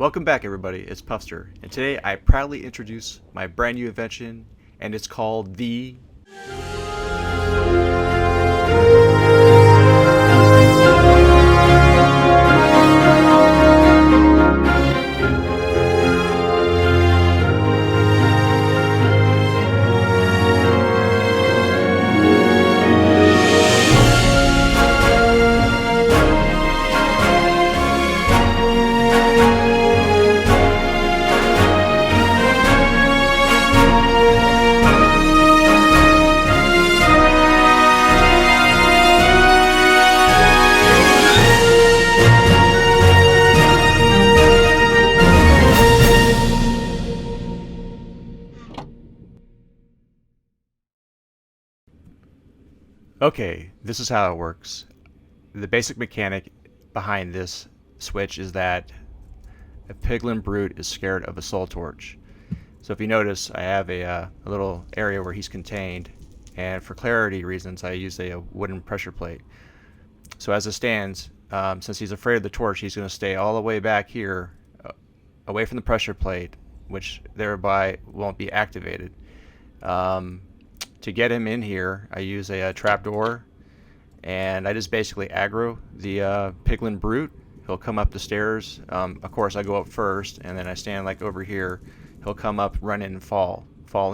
Welcome back everybody, it's Puffster, and today I proudly introduce my brand new invention, and it's called the Okay, this is how it works. The basic mechanic behind this switch is that a piglin brute is scared of a soul torch. So if you notice, I have a little area where he's contained, and for clarity reasons I use a wooden pressure plate. So as it stands, since he's afraid of the torch, he's going to stay all the way back here, away from the pressure plate, which thereby won't be activated. To get him in here, I use a trapdoor, and I just basically aggro the piglin brute. He'll come up the stairs. Of course, I go up first, and then I stand like over here. He'll come up, run in, and fall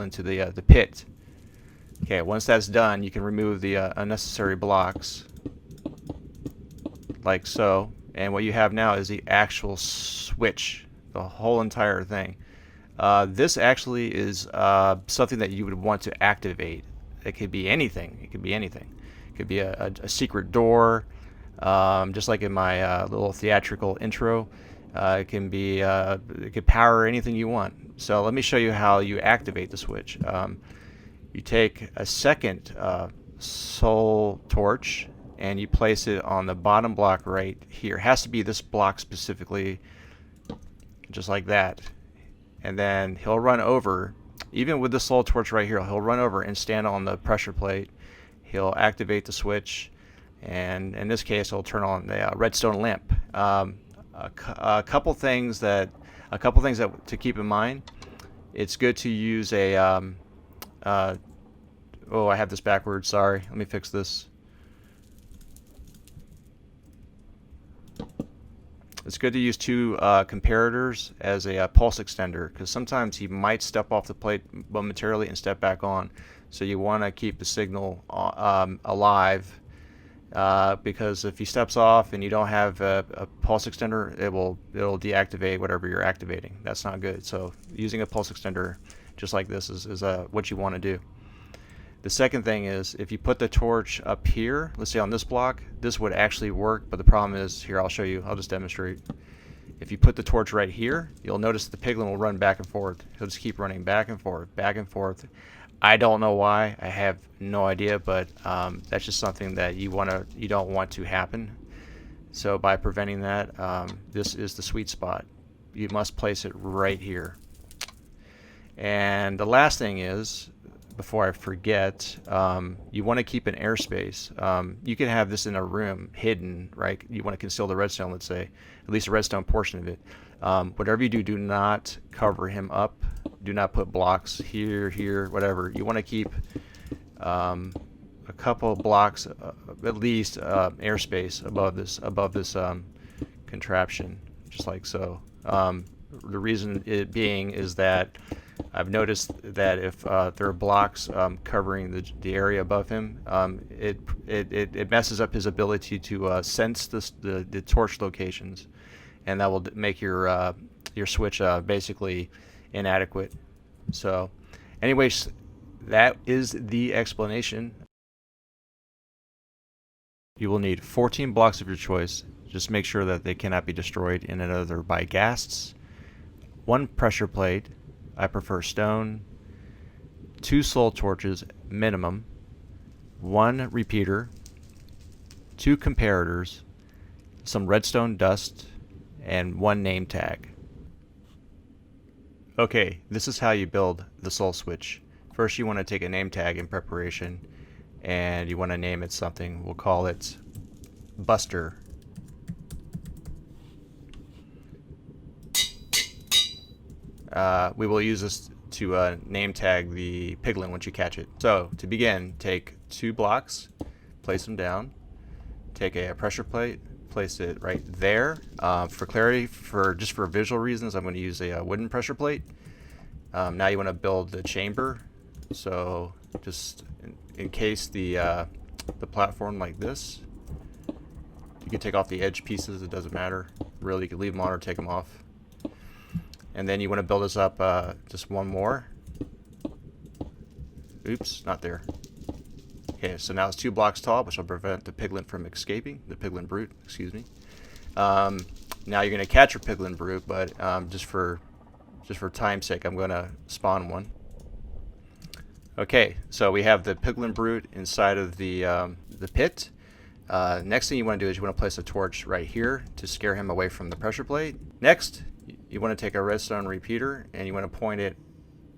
into the pit. Okay, once that's done, you can remove the unnecessary blocks, like so. And what you have now is the actual switch, the whole entire thing. This actually is something that you would want to activate. It could be anything. It could be anything. It could be a secret door, just like in my little theatrical intro. It can be. It could power anything you want. So let me show you how you activate the switch. You take a second soul torch and you place it on the bottom block right here. It has to be this block specifically, just like that. And then he'll run over, even with the soul torch right here, he'll run over and stand on the pressure plate. He'll activate the switch, and in this case he'll turn on the redstone lamp. A couple things that to keep in mind. It's good to use a oh, I have this backwards, sorry, let me fix this. It's good to use two comparators as a pulse extender, because sometimes he might step off the plate momentarily and step back on. So you want to keep the signal alive, because if he steps off and you don't have a pulse extender, it'll deactivate whatever you're activating. That's not good. So using a pulse extender just like this is what you want to do. The second thing is, if you put the torch up here, let's say on this block, this would actually work, but the problem is, here, I'll show you, I'll just demonstrate. If you put the torch right here, you'll notice the piglin will run back and forth. He'll just keep running back and forth, back and forth. I don't know why, I have no idea, but that's just something that you don't want to happen. So by preventing that, this is the sweet spot. You must place it right here. And the last thing is, before I forget, you want to keep an airspace. You can have this in a room hidden, right? You want to conceal the redstone, let's say, at least the redstone portion of it. Whatever you do, do not cover him up. Do not put blocks here, whatever. You want to keep a couple of blocks, at least airspace above this contraption, just like so. The reason it being is that I've noticed that if there are blocks covering the area above him, it messes up his ability to sense the torch locations, and that will make your switch basically inadequate. So, anyways, that is the explanation. You will need 14 blocks of your choice. Just make sure that they cannot be destroyed in another by ghasts. 1 pressure plate. I prefer stone. 2 soul torches minimum. 1 repeater. 2 comparators. Some redstone dust. And 1 name tag. Okay, this is how you build the soul switch. First you want to take a name tag in preparation, and you want to name it something. We'll call it Buster. we will use this to name tag the piglin once you catch it. So to begin, take 2 blocks, place them down, take a pressure plate, place it right there. For clarity, just for visual reasons, I'm going to use a wooden pressure plate. Now you want to build the chamber. So just encase the platform like this. You can take off the edge pieces, it doesn't matter. Really, you can leave them on or take them off. And then you want to build this up just one more. Oops, not there. Okay, so now it's 2 blocks tall, which will prevent the piglin from escaping, the piglin brute, excuse me. Now you're going to catch your piglin brute, but just for time's sake, I'm going to spawn one. Okay, so we have the piglin brute inside of the pit. Next thing you want to do is you want to place a torch right here to scare him away from the pressure plate. Next, you want to take a redstone repeater and you want to point it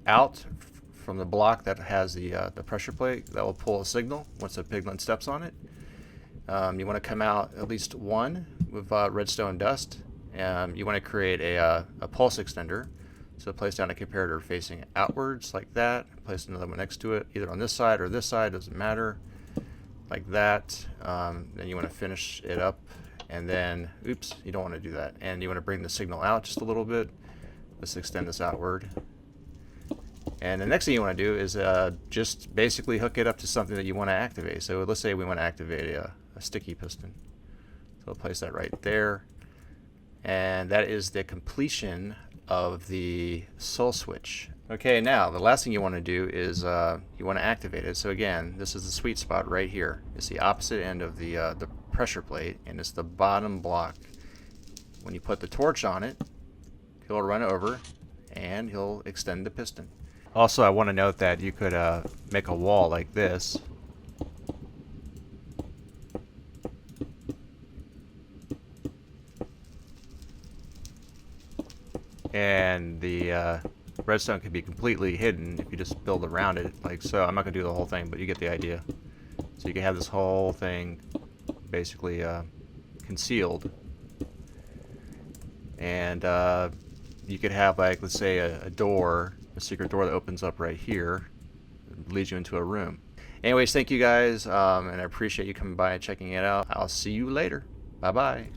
out from the block that has the pressure plate. That will pull a signal once the piglin steps on it. You want to come out at least one with redstone dust. You want to create a pulse extender. So place down a comparator facing outwards like that. Place another one next to it, either on this side or this side, doesn't matter. Like that. Then you want to finish it up, and then, oops, you don't want to do that. And you want to bring the signal out just a little bit. Let's extend this outward. And the next thing you want to do is just basically hook it up to something that you want to activate. So let's say we want to activate a sticky piston. So we'll place that right there. And that is the completion of the soul switch. Okay, now the last thing you want to do is you want to activate it. So again, this is the sweet spot right here. It's the opposite end of the pressure plate, and it's the bottom block. When you put the torch on it, he'll run over and he'll extend the piston. Also, I want to note that you could make a wall like this. And the redstone can be completely hidden if you just build around it like so. I'm not going to do the whole thing, but you get the idea. So you can have this whole thing basically concealed. And you could have, like, let's say a door, a secret door that opens up right here, leads you into a room. Anyways, thank you guys, and I appreciate you coming by and checking it out. I'll see you later. Bye-bye.